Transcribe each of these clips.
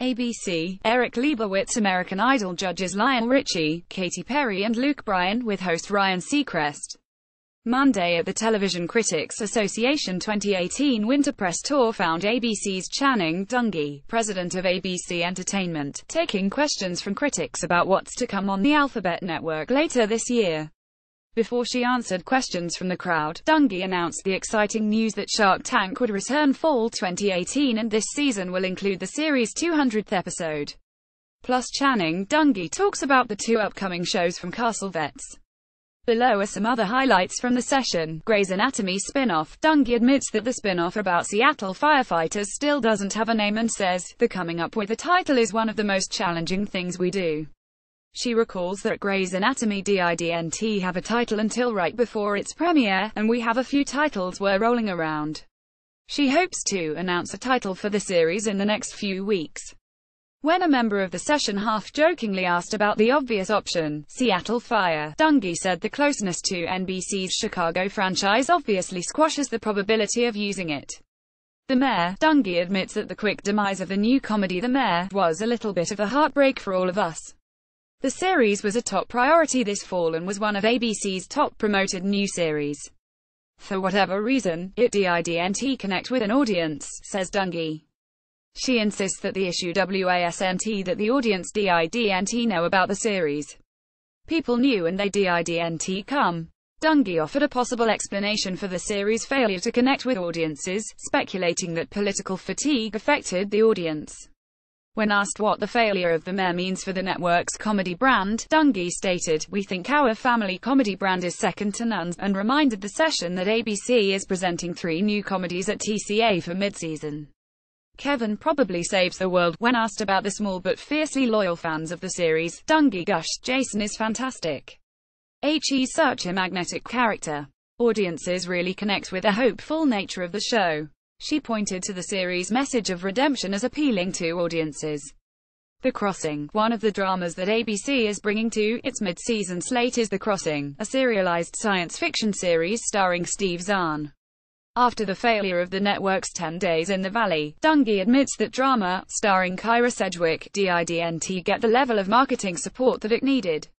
ABC, Eric Leibowitz. American Idol judges Lionel Richie, Katy Perry and Luke Bryan, with host Ryan Seacrest. Monday at the Television Critics Association 2018 Winter Press Tour found ABC's Channing Dungey, president of ABC Entertainment, taking questions from critics about what's to come on the Alphabet Network later this year. Before she answered questions from the crowd, Dungey announced the exciting news that Shark Tank would return fall 2018 and this season will include the series' 200th episode. Plus Channing Dungey talks about the two upcoming shows from Castle Vets. Below are some other highlights from the session. Grey's Anatomy spin-off. Dungey admits that the spin-off about Seattle firefighters still doesn't have a name and says, "The coming up with a title is one of the most challenging things we do." She recalls that Grey's Anatomy didn't have a title until right before its premiere, and we have a few titles we're rolling around. She hopes to announce a title for the series in the next few weeks. When a member of the session half-jokingly asked about the obvious option, Seattle Fire, Dungey said the closeness to NBC's Chicago franchise obviously squashes the probability of using it. The Mayor. Dungey admits that the quick demise of the new comedy The Mayor was a little bit of a heartbreak for all of us. The series was a top priority this fall and was one of ABC's top promoted new series. For whatever reason, it didn't connect with an audience, says Dungey. She insists that the issue wasn't that the audience didn't know about the series. People knew and they didn't come. Dungey offered a possible explanation for the series' failure to connect with audiences, speculating that political fatigue affected the audience. When asked what the failure of The Mayor means for the network's comedy brand, Dungey stated, "We think our family comedy brand is second to none," and reminded the session that ABC is presenting 3 new comedies at TCA for mid-season. Kevin probably saves the world. When asked about the small but fiercely loyal fans of the series, Dungey gushed, "Jason is fantastic. He's such a magnetic character. Audiences really connect with the hopeful nature of the show." She pointed to the series' message of redemption as appealing to audiences. The Crossing. One of the dramas that ABC is bringing to its mid-season slate is The Crossing, a serialized science fiction series starring Steve Zahn. After the failure of the network's 10 Days in the Valley, Dungey admits that drama, starring Kyra Sedgwick, didn't get the level of marketing support that it needed.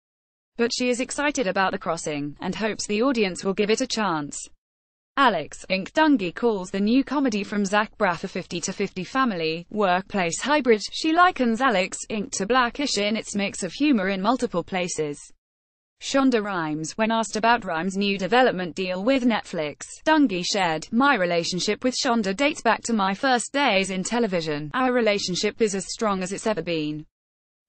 But she is excited about The Crossing, and hopes the audience will give it a chance. Alex, Inc. Dungey calls the new comedy from Zach Braff a 50-50 family, workplace hybrid. She likens Alex, Inc. to Blackish in its mix of humor in multiple places. Shonda Rhimes. When asked about Rhimes' new development deal with Netflix, Dungey shared, "My relationship with Shonda dates back to my first days in television. Our relationship is as strong as it's ever been."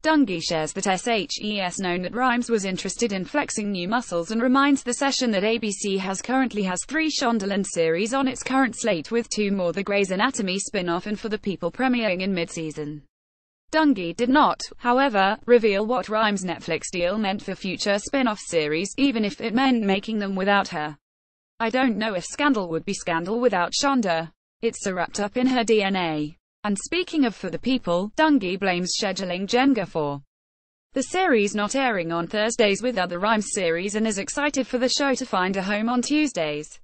Dungey shares that SHES known that Rhimes was interested in flexing new muscles and reminds the session that ABC currently has 3 Shondaland series on its current slate, with 2 more, the Grey's Anatomy spin-off and For the People premiering in mid-season. Dungey did not, however, reveal what Rhimes' Netflix deal meant for future spin-off series, even if it meant making them without her. "I don't know if Scandal would be Scandal without Shonda. It's so wrapped up in her DNA." And speaking of For the People, Dungey blames scheduling Jenga for the series not airing on Thursdays with other Rhimes series and is excited for the show to find a home on Tuesdays.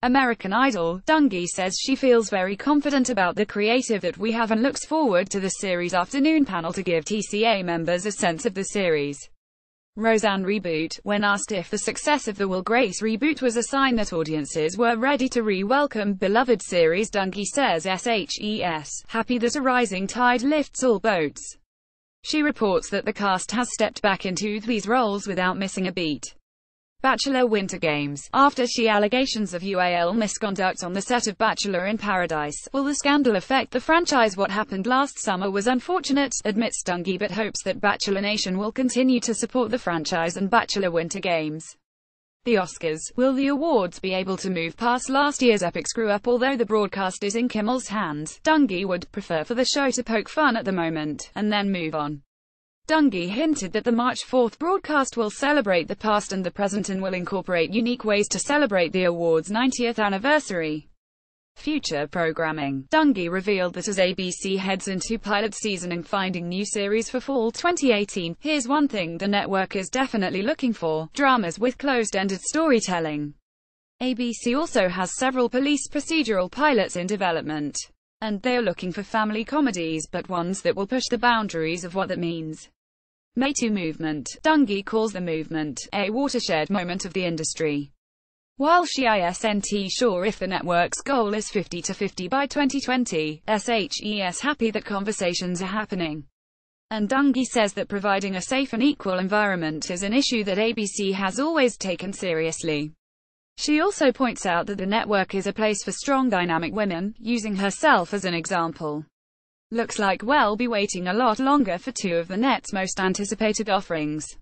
American Idol. Dungey says she feels very confident about the creative that we have and looks forward to the series afternoon panel to give TCA members a sense of the series. Roseanne reboot. When asked if the success of the Will Grace reboot was a sign that audiences were ready to re-welcome beloved series, Dungey says SHES, happy that a rising tide lifts all boats. She reports that the cast has stepped back into these roles without missing a beat. Bachelor Winter Games. After allegations of UAL misconduct on the set of Bachelor in Paradise, will the scandal affect the franchise? What happened last summer was unfortunate, admits Dungey, but hopes that Bachelor Nation will continue to support the franchise and Bachelor Winter Games. The Oscars. Will the awards be able to move past last year's epic screw-up? Although the broadcast is in Kimmel's hands, Dungey would prefer for the show to poke fun at the moment, and then move on. Dungey hinted that the March 4th broadcast will celebrate the past and the present and will incorporate unique ways to celebrate the award's 90th anniversary. Future programming. Dungey revealed that as ABC heads into pilot season and finding new series for fall 2018, here's one thing the network is definitely looking for: dramas with closed-ended storytelling. ABC also has several police procedural pilots in development. and they are looking for family comedies, but ones that will push the boundaries of what that means. Me Too movement. Dungy calls the movement a watershed moment of the industry. While she isn't sure if the network's goal is 50-50 by 2020, she's happy that conversations are happening. And Dungy says that providing a safe and equal environment is an issue that ABC has always taken seriously. She also points out that the network is a place for strong dynamic women, using herself as an example. Looks like we'll be waiting a lot longer for two of the net's most anticipated offerings.